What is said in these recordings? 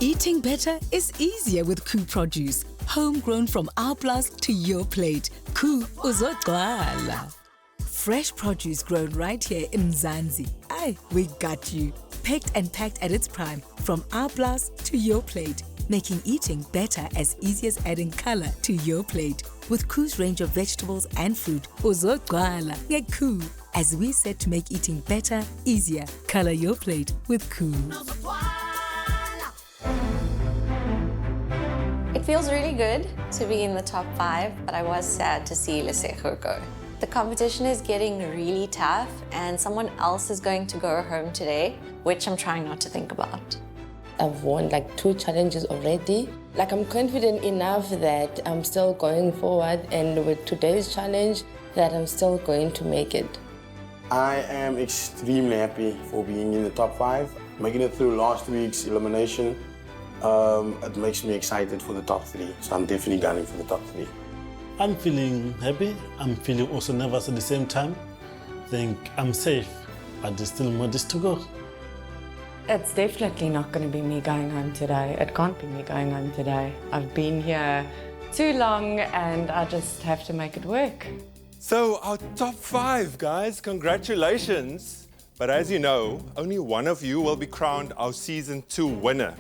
Eating better is easier with KOO produce. Homegrown from our plus to your plate. KOO uzogcwala. Fresh produce grown right here in Mzansi. Aye, we got you. Picked and packed at its prime, from our plus to your plate, making eating better as easy as adding color to your plate. With KOO's range of vegetables and fruit, uzogcwala nge-KOO. As we set to make eating better, easier. Color your plate with KOO. It feels really good to be in the top 5, but I was sad to see Lesego go. The competition is getting really tough and someone else is going to go home today, which I'm trying not to think about. I've won like 2 challenges already. Like I'm confident enough that I'm still going forward, and with today's challenge that I'm still going to make it. I am extremely happy for being in the top 5. Making it through last week's elimination, it makes me excited for the top 3. So I'm definitely gunning for the top 3. I'm feeling happy. I'm feeling also nervous at the same time. Think I'm safe, but there's still more days to go. It's definitely not going to be me going home today. It can't be me going home today. I've been here too long and I just have to make it work. So our top 5, guys, congratulations. But as you know, only one of you will be crowned our season 2 winner.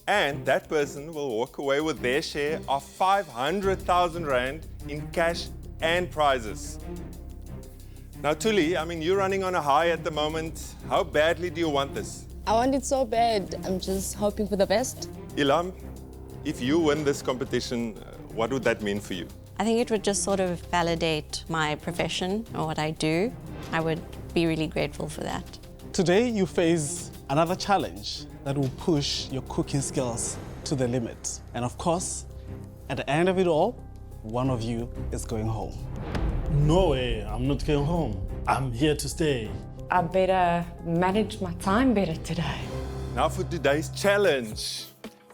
And that person will walk away with their share of 500,000 Rand in cash and prizes. Now, Tuli, I mean, you're running on a high at the moment. How badly do you want this? I want it so bad. I'm just hoping for the best. Ilam, if you win this competition, what would that mean for you? I think it would just sort of validate my profession or what I do. I would be really grateful for that. Today you face another challenge that will push your cooking skills to the limit. And of course, at the end of it all, one of you is going home. No way, I'm not going home. I'm here to stay. I better manage my time better today. Now for today's challenge.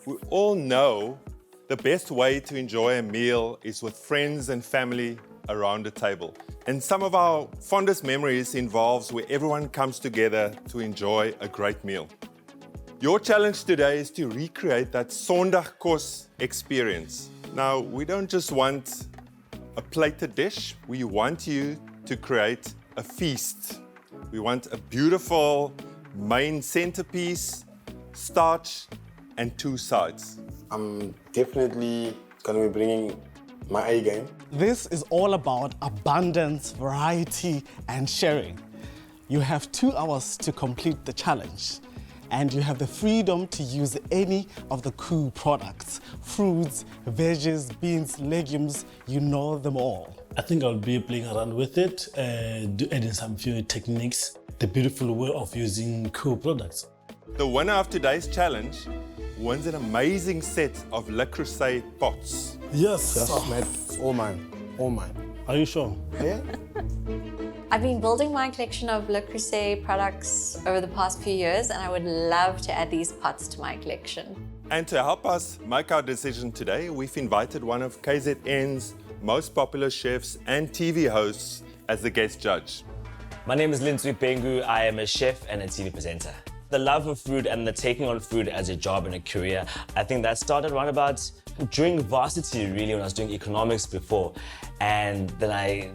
We all know the best way to enjoy a meal is with friends and family around the table. And some of our fondest memories involves where everyone comes together to enjoy a great meal. Your challenge today is to recreate that Sondagkos experience. Now, we don't just want a plated dish, we want you to create a feast. We want a beautiful main centerpiece, starch, and 2 sides. I'm definitely going to be bringing my A game. This is all about abundance, variety, and sharing. You have 2 hours to complete the challenge, and you have the freedom to use any of the KOO products. Fruits, veggies, beans, legumes, you know them all. I think I'll be playing around with it, adding some few techniques, the beautiful way of using KOO products. The winner of today's challenge wins an amazing set of Le Creuset pots. Yes. Yes, mate. All mine. All mine. Are you sure? Yeah? I've been building my collection of Le Creuset products over the past few years, and I would love to add these pots to my collection. And to help us make our decision today, we've invited one of KZN's most popular chefs and TV hosts as the guest judge. My name is Lentswe Bhengu. I am a chef and a TV presenter. The love of food and the taking on food as a job and a career, I think that started around about during varsity, really, when I was doing economics before. And then I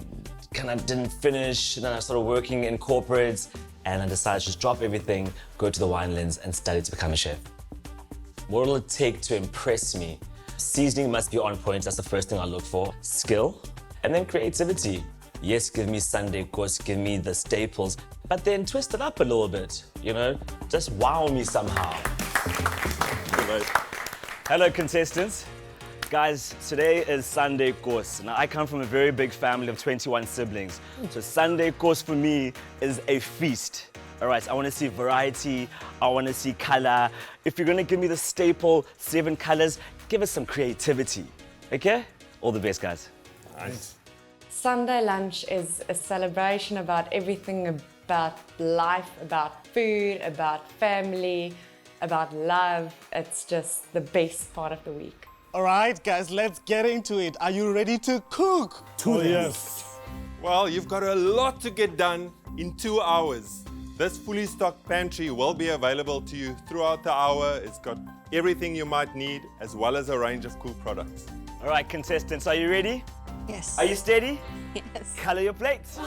kind of didn't finish, then I started working in corporates, and I decided to just drop everything, go to the Winelands and study to become a chef. What will it take to impress me? Seasoning must be on point, that's the first thing I look for. Skill, and then creativity. Yes, give me Sunday course, give me the staples, but then twist it up a little bit, you know? Just wow me somehow. Hello, contestants. Guys, today is Sunday course. Now, I come from a very big family of 21 siblings. So Sunday course for me is a feast. All right, I want to see variety, I want to see color. If you're going to give me the staple 7 colors, give us some creativity, okay? All the best, guys. Nice. Sunday lunch is a celebration about everything about life, about food, about family, about love. It's just the best part of the week. All right, guys, let's get into it. Are you ready to cook? Oh, yes. Well, you've got a lot to get done in 2 hours. This fully stocked pantry will be available to you throughout the hour. It's got everything you might need, as well as a range of KOO products. All right, contestants, are you ready? Yes. Are you steady? Yes. Color your plates.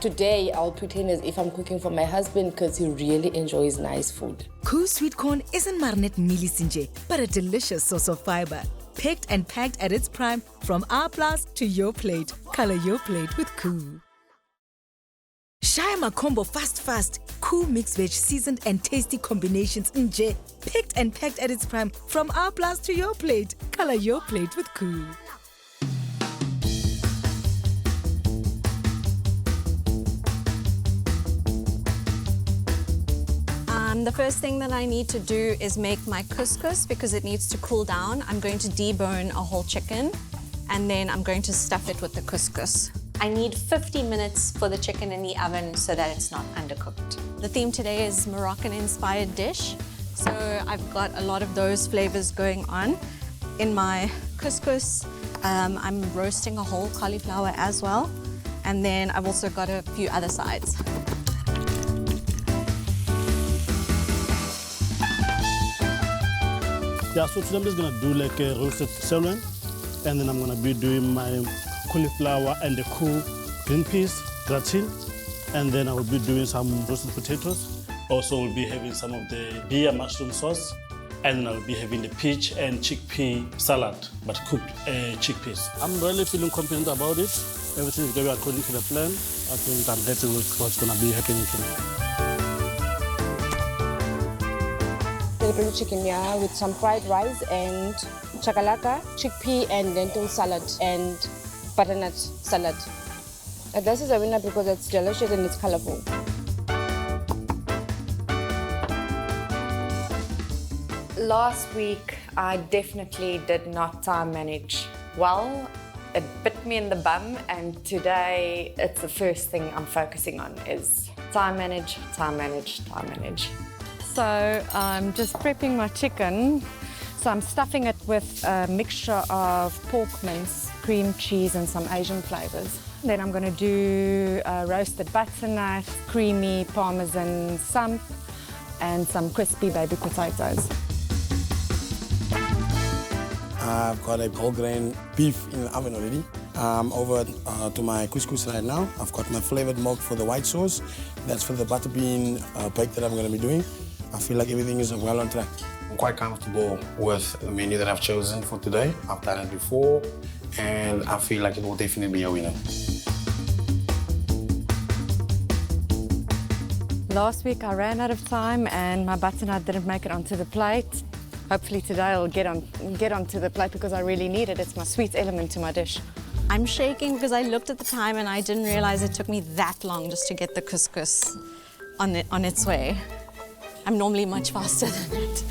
Today, I'll pretend as if I'm cooking for my husband because he really enjoys nice food. KOO sweet corn isn't marnet milisinje, but a delicious source of fiber. Picked and packed at its prime, from our plus to your plate. Color your plate with KOO. Shaya Makombo fast. KOO mixed veg seasoned and tasty combinations nje. Picked and packed at its prime, from our plus to your plate. Color your plate with KOO. The first thing that I need to do is make my couscous because it needs to cool down. I'm going to debone a whole chicken and then I'm going to stuff it with the couscous. I need 50 minutes for the chicken in the oven so that it's not undercooked. The theme today is Moroccan-inspired dish. So I've got a lot of those flavors going on. In my couscous, I'm roasting a whole cauliflower as well. And then I've also got a few other sides. Yeah, so today I'm just gonna do like a roasted sirloin, and then I'm gonna be doing my cauliflower and the KOO green peas gratin, and then I will be doing some roasted potatoes. Also, we'll be having some of the beer mushroom sauce, and then I'll be having the peach and chickpea salad, but cooked chickpeas. I'm really feeling confident about it. Everything is going according to the plan. I think I'm happy with what's gonna be happening today. Celebrity chicken, yeah, with some fried rice and chakalaka, chickpea and lentil salad and butternut salad. And this is a winner because it's delicious and it's colorful. Last week, I definitely did not time manage well. It bit me in the bum, and today it's the first thing I'm focusing on is time manage. So I'm just prepping my chicken. So I'm stuffing it with a mixture of pork mince, cream cheese and some Asian flavors. Then I'm going to do roasted butternut, creamy parmesan sump and some crispy baby potatoes. I've got a whole grain beef in the oven already. I'm over to my couscous right now. I've got my flavored milk for the white sauce. That's for the butter bean bake that I'm going to be doing. I feel like everything is well on track. I'm quite comfortable with the menu that I've chosen for today. I've done it before, and I feel like it will definitely be a winner. Last week I ran out of time and my butternut didn't make it onto the plate. Hopefully today I'll get onto the plate because I really need it. It's my sweet element to my dish. I'm shaking because I looked at the time and I didn't realize it took me that long just to get the couscous on its way. I'm normally much faster than that.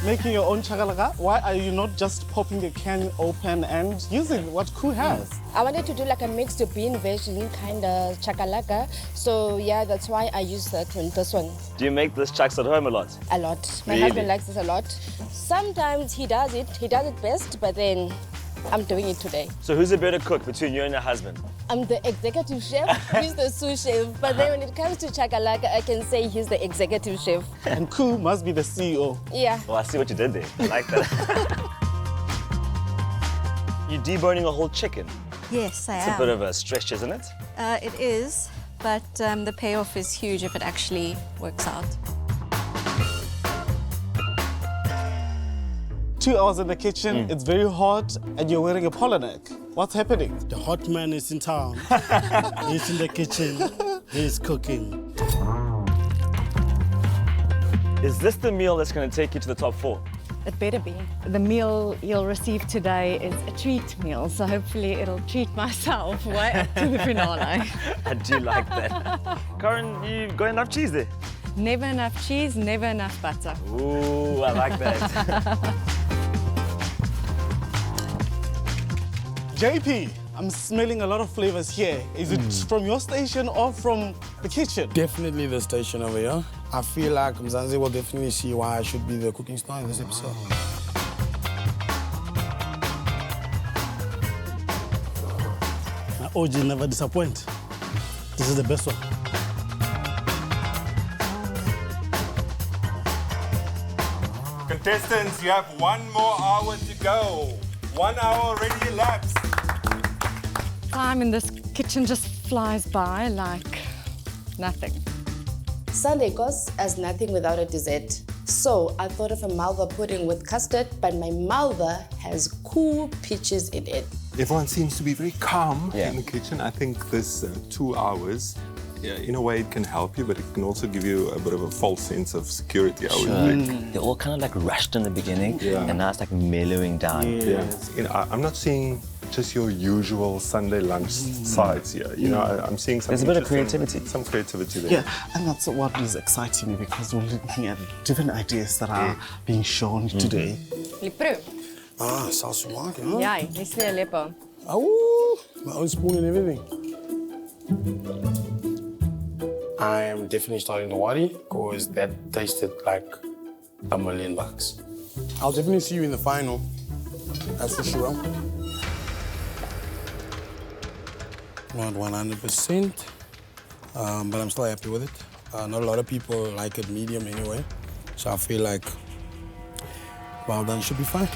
Making your own chakalaka, why are you not just popping the can open and using what KOO has? I wanted to do like a mixed bean veggie kind of chakalaka. So yeah, that's why I use that one, this one. Do you make this chucks at home a lot? A lot. My Really? husband likes this a lot. Sometimes he does it best, but then I'm doing it today. So who's a better cook between you and your husband? I'm the executive chef, he's the sous chef. But then when it comes to chakalaka, I can say he's the executive chef. And KOO must be the CEO. Yeah. Well, I see what you did there. I like that. You're deboning a whole chicken. Yes, I It's am. a bit of a stretch, isn't it? It is, but the payoff is huge if it actually works out. 2 hours in the kitchen, it's very hot, and you're wearing a polo neck. What's happening? The hot man is in town. He's in the kitchen. He's cooking. Is this the meal that's going to take you to the top 4? It better be. The meal you'll receive today is a treat meal, so hopefully it'll treat myself way up to the finale. I do like that. Karen, you got enough cheese there? Never enough cheese, never enough butter. Ooh, I like that. JP, I'm smelling a lot of flavors here. Is it from your station or from the kitchen? Definitely the station over here. I feel like Mzansi will definitely see why I should be the cooking star in this episode. Now, OG never disappoint. This is the best one. Contestants, you have 1 more hour to go. 1 hour already elapsed. Time in this kitchen just flies by like nothing. Sunday goes as nothing without a dessert. So I thought of a malva pudding with custard, but my malva has cool peaches in it. Everyone seems to be very calm in the kitchen. I think this 2 hours, in a way, it can help you, but it can also give you a bit of a false sense of security, I would think. They're all kind of like rushed in the beginning, and now it's like mellowing down. You know, I'm not seeing just your usual Sunday lunch sides here. You know, I'm seeing some. There's a bit of creativity. Some creativity there. Yeah, and that's what is exciting me because we're looking at different ideas that are being shown today. Lipro. Ah, salsa maak, ja. Ja, dis weer lekker. Ooh, my own spoon and everything. I am definitely starting to worry because that tasted like $1 million. I'll definitely see you in the final. That's for sure. Not 100%, but I'm still happy with it. Not a lot of people like it medium anyway, so I feel like well done should be fine.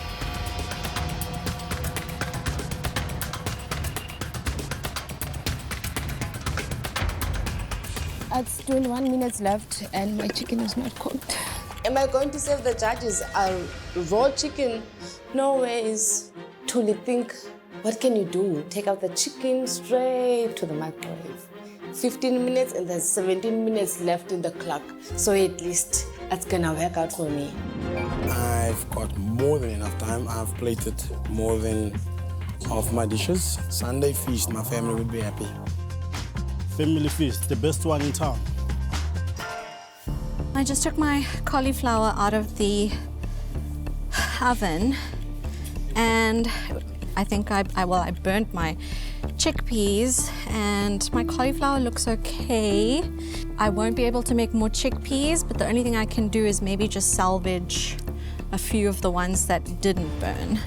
It's 21 minutes left and my chicken is not cooked. Am I going to serve the judges a raw chicken? No ways. Truly think, what can you do? Take out the chicken straight to the microwave. 15 minutes and there's 17 minutes left in the clock. So at least that's gonna work out for me. I've got more than enough time. I've plated more than half my dishes. Sunday feast, my family would be happy. Family feast, the best one in town. I just took my cauliflower out of the oven and I think I burnt my chickpeas and my cauliflower looks okay. I won't be able to make more chickpeas, but the only thing I can do is maybe just salvage a few of the ones that didn't burn.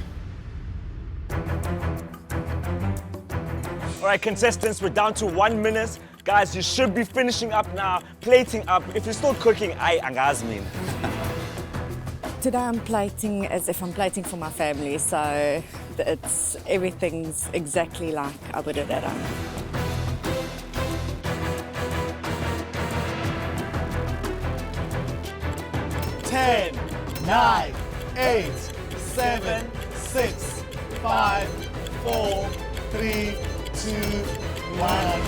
All right, contestants, we're down to 1 minute. Guys, you should be finishing up now, plating up. If you're still cooking, angazmin. Today I'm plating as if I'm plating for my family, so everything's exactly like I would have done. 10, 9, 8, 7, 6, 5, 4, 3, 2, 1.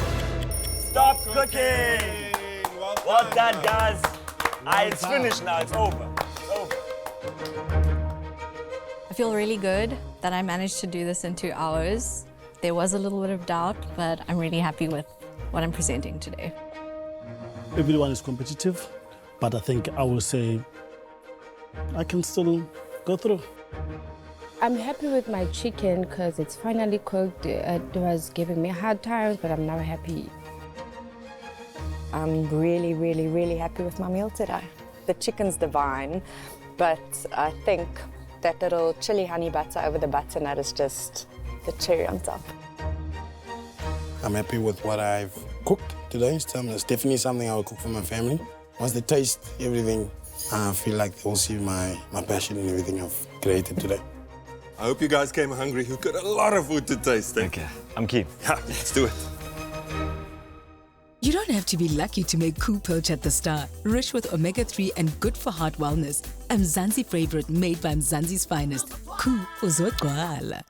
Stop cooking! Well done, guys. It's finished now, it's over. It's over. I feel really good that I managed to do this in 2 hours. There was a little bit of doubt, but I'm really happy with what I'm presenting today. Everyone is competitive, but I think I will say I can still go through. I'm happy with my chicken because it's finally cooked. It was giving me hard times, but I'm now happy. I'm really, really, really happy with my meal today. The chicken's divine, but I think that little chili honey butter over the butternut is just the cherry on top. I'm happy with what I've cooked today. It's definitely something I will cook for my family. Once they taste everything, I feel like they will see my passion in everything I've created today. I hope you guys came hungry. You've got a lot of food to taste. Okay, I'm keen. Yeah, let's do it. You don't have to be lucky to make KOO poach at the star. Rich with omega-3 and good for heart wellness. A Mzansi favorite made by Mzansi's finest. KOO uzogcwala.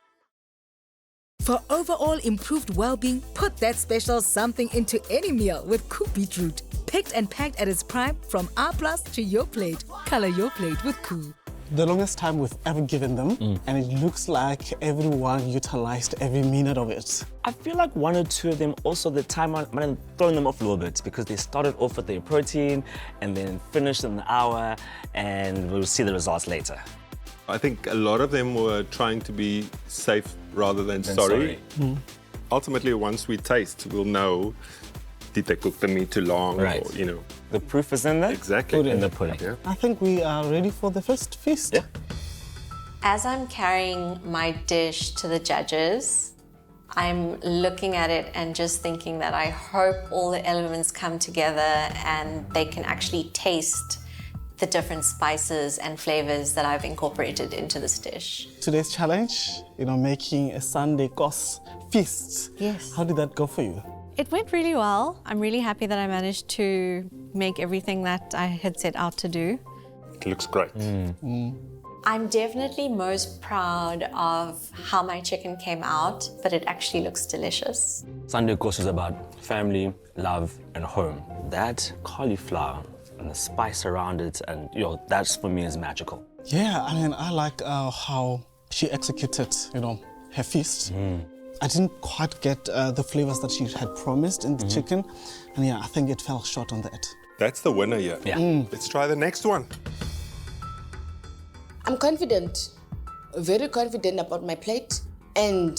For overall improved well-being, put that special something into any meal with KOO beetroot. Picked and packed at its prime from R+ to your plate. Color your plate with KOO. The longest time we've ever given them, and it looks like everyone utilized every minute of it. I feel like 1 or 2 of them also the time might have thrown them off a little bit because they started off with their protein and then finished in an hour, and we'll see the results later. I think a lot of them were trying to be safe rather than sorry. Ultimately, once we taste, we'll know, did they cook the meat too long? Right. Or, you know. The proof is in there? Exactly. In the pudding. Yeah. I think we are ready for the first feast. Yeah. As I'm carrying my dish to the judges, I'm looking at it and just thinking that I hope all the elements come together and they can actually taste the different spices and flavors that I've incorporated into this dish. Today's challenge, making a Sunday course feast. Yes. How did that go for you? It went really well. I'm really happy that I managed to make everything that I had set out to do. It looks great. I'm definitely most proud of how my chicken came out, but it actually looks delicious. Sunday course is about family, love, and home. That cauliflower and the spice around it, and that's for me is magical. Yeah, I like how she executed, her feast. I didn't quite get the flavors that she had promised in the chicken, and I think it fell short on that. That's the winner here. Yeah. Let's try the next one. I'm confident, very confident about my plate, and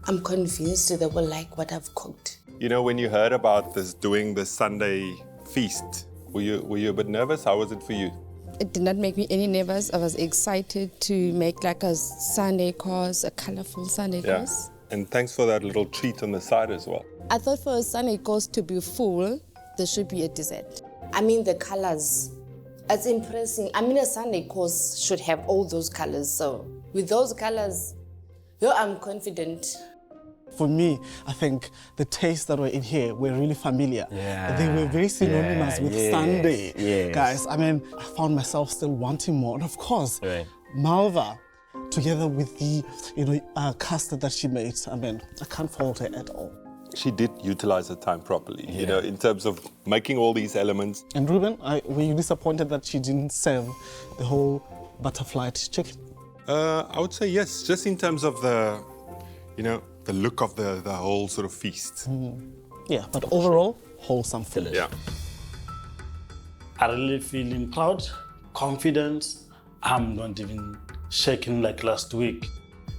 I'm convinced they will like what I've cooked. When you heard about doing the Sunday feast, were you a bit nervous? How was it for you? It did not make me any nervous. I was excited to make like a Sunday course, a colorful Sunday course. And thanks for that little treat on the side as well. I thought for a Sunday course to be full, there should be a dessert. The colors, it's impressive. A Sunday course should have all those colors. So with those colors, I'm confident. For me, I think the tastes that were in here were really familiar. Yeah. They were very synonymous with Sunday. Yes. Guys, I found myself still wanting more. And of course, Right. Malva, together with the custard that she made, I can't fault her at all. She did utilize her time properly, in terms of making all these elements. And Ruben, were you disappointed that she didn't serve the whole butterfly chicken? I would say yes, just in terms of the look of the whole sort of feast. Yeah, but overall, wholesome food. Yeah. I'm really feeling proud, confident. I'm not even shaking like last week.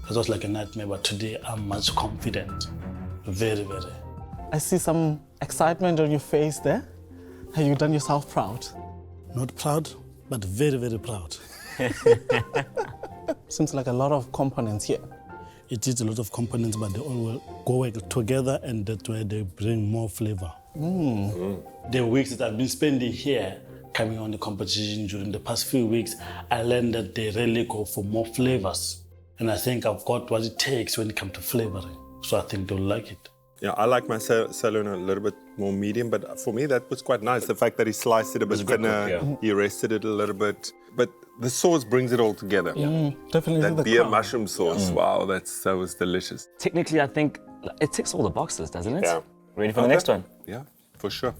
It was like a nightmare, but today I'm much confident. Very, very. I see some excitement on your face there. Have you done yourself proud? Not proud, but very, very proud. Seems like a lot of components here. It is a lot of components, but they all go together, and that's why they bring more flavor. The weeks that I've been spending here, coming on the competition during the past few weeks, I learned that they really go for more flavors. And I think I've got what it takes when it comes to flavoring. So I think they'll like it. Yeah, I like my sirloin a little bit more medium, but for me that was quite nice. The fact that he sliced it a bit thinner, he rested it a little bit. But the sauce brings it all together. Definitely. That the beer crown. mushroom sauce, wow, that was delicious. Technically, I think it ticks all the boxes, doesn't it? Yeah. Ready for the next one? Yeah, for sure.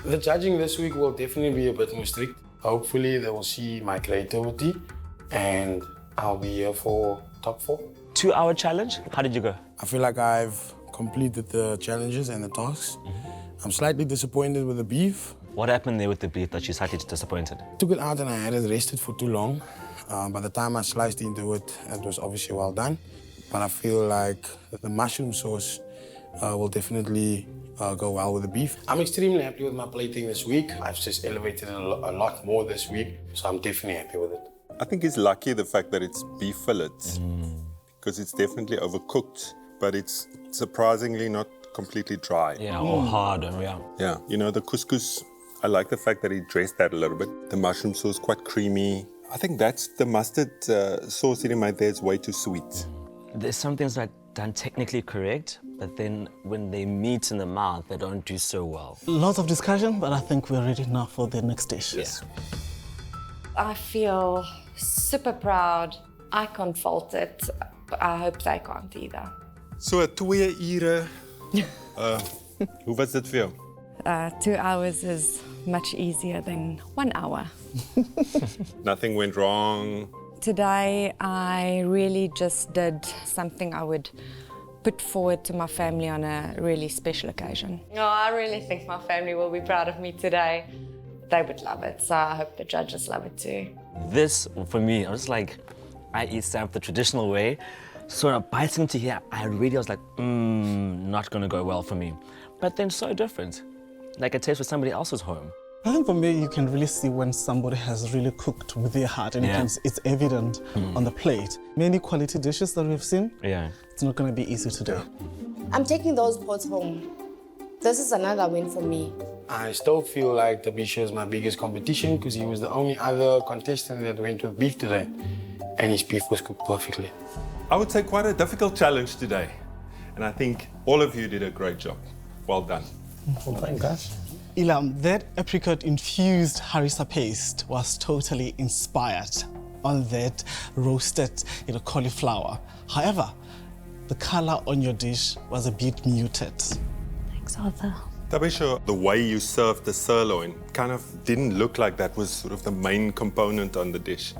The judging this week will definitely be a bit more strict. Hopefully they will see my creativity and I'll be here for top 4. 2-hour challenge. How did you go? I feel like I've completed the challenges and the tasks. I'm slightly disappointed with the beef. What happened there with the beef that you slightly disappointed? Took it out and I had it rested for too long. By the time I sliced into it, it was obviously well done. But I feel like the mushroom sauce will definitely go well with the beef. I'm extremely happy with my plating this week. I've just elevated it a lot more this week, so I'm definitely happy with it. I think he's lucky the fact that it's beef fillets, because it's definitely overcooked, but it's surprisingly not completely dry. Yeah, or hard, yeah. Yeah, the couscous, I like the fact that he dressed that a little bit. The mushroom sauce, quite creamy. I think that's the mustard sauce that he made there is way too sweet. There's some things that are done technically correct, but then when they meet in the mouth, they don't do so well. Lots of discussion, but I think we're ready now for the next dish. Yes. I feel super proud. I can't fault it. I hope they can't either. So 2 ure, hoe was dit vir jou? 2 hours is much easier than 1 hour. Nothing went wrong. Today, I really just did something I would put forward to my family on a really special occasion. Oh, I really think my family will be proud of me today. They would love it, so I hope the judges love it too. This, for me, I was like, I eat Sam the traditional way. So when I bite into here, I was like, not gonna go well for me. But then so different. Like a taste for somebody else's home. I think for me, you can really see when somebody has really cooked with their heart, and it's evident on the plate. Many quality dishes that we've seen, it's not going to be easy to do. I'm taking those pots home. This is another win for me. I still feel like Tabisha is my biggest competition because he was the only other contestant that went with beef today, and his beef was cooked perfectly. I would say quite a difficult challenge today. And I think all of you did a great job. Well done. Well, thanks, guys. Ilam, that apricot-infused harissa paste was totally inspired on that roasted cauliflower. However, the color on your dish was a bit muted. Thanks, Arthur. Tabisha, the way you served the sirloin kind of didn't look like that was sort of the main component on the dish.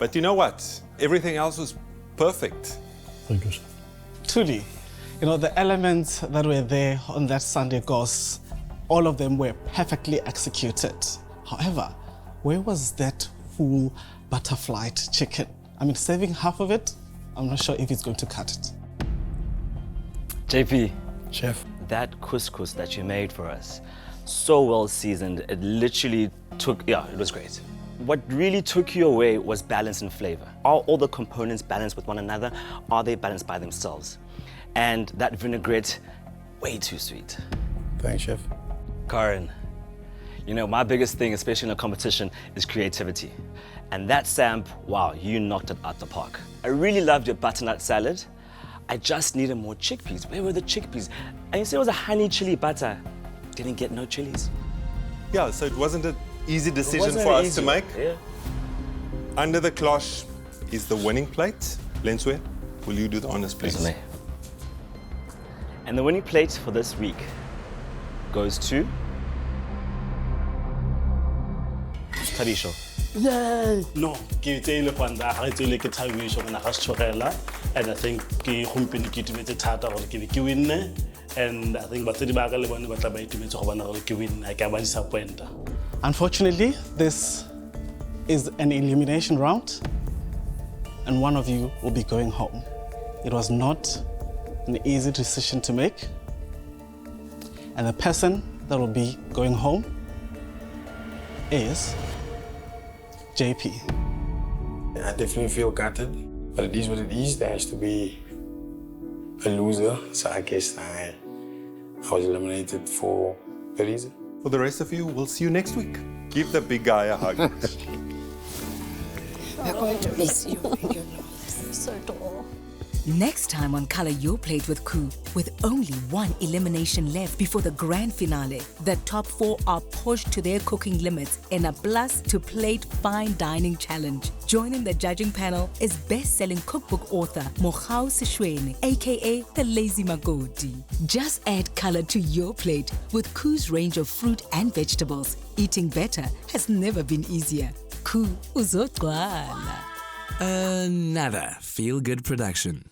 But you know what? Everything else was perfect. Thank you. Truly, the elements that were there on that Sunday goss, all of them were perfectly executed. However, where was that full butterfly chicken? I mean, saving half of it, I'm not sure if it's going to cut it. JP. Chef. That couscous that you made for us, so well seasoned, it literally took, it was great. What really took you away was balance and flavor. Are all the components balanced with one another? Are they balanced by themselves? And that vinaigrette, way too sweet. Thanks, Chef. Karen, my biggest thing, especially in a competition, is creativity. And that Samp, wow, you knocked it out the park. I really loved your butternut salad. I just needed more chickpeas. Where were the chickpeas? And you said it was a honey chili butter. Didn't get no chilies. Yeah, so it wasn't an easy decision for us to make. Yeah. Under the cloche is the winning plate. Lentswe, will you do the honors, please? Yes, and the winning plate for this week goes to Tabisha. No, ke tsele kwanda ga tsele ke thabiso bona ga tshogela, and I think ke gompieno ke itumetse thata gore ke be ke winne, and I think batsedi ba ka le bone ba tla ba itumetse go bona gore ke winne, I ka ba disappointa. Unfortunately, this is an elimination round, and one of you will be going home. It was not an easy decision to make, and the person that will be going home is JP. I definitely feel gutted, but it is what it is. There has to be a loser, so I guess I was eliminated for a reason. For the rest of you, we'll see you next week. Give the big guy a hug. We're going to miss you. So tall. Next time on Color Your Plate with KOO, with only one elimination left before the grand finale, the top 4 are pushed to their cooking limits in a Plus to Plate Fine Dining Challenge. Joining the judging panel is best-selling cookbook author Mogao Seshweni, aka the Lazy Magoti. Just add color to your plate with KOO's range of fruit and vegetables. Eating better has never been easier. KOO uzogcwala. Another feel-good production.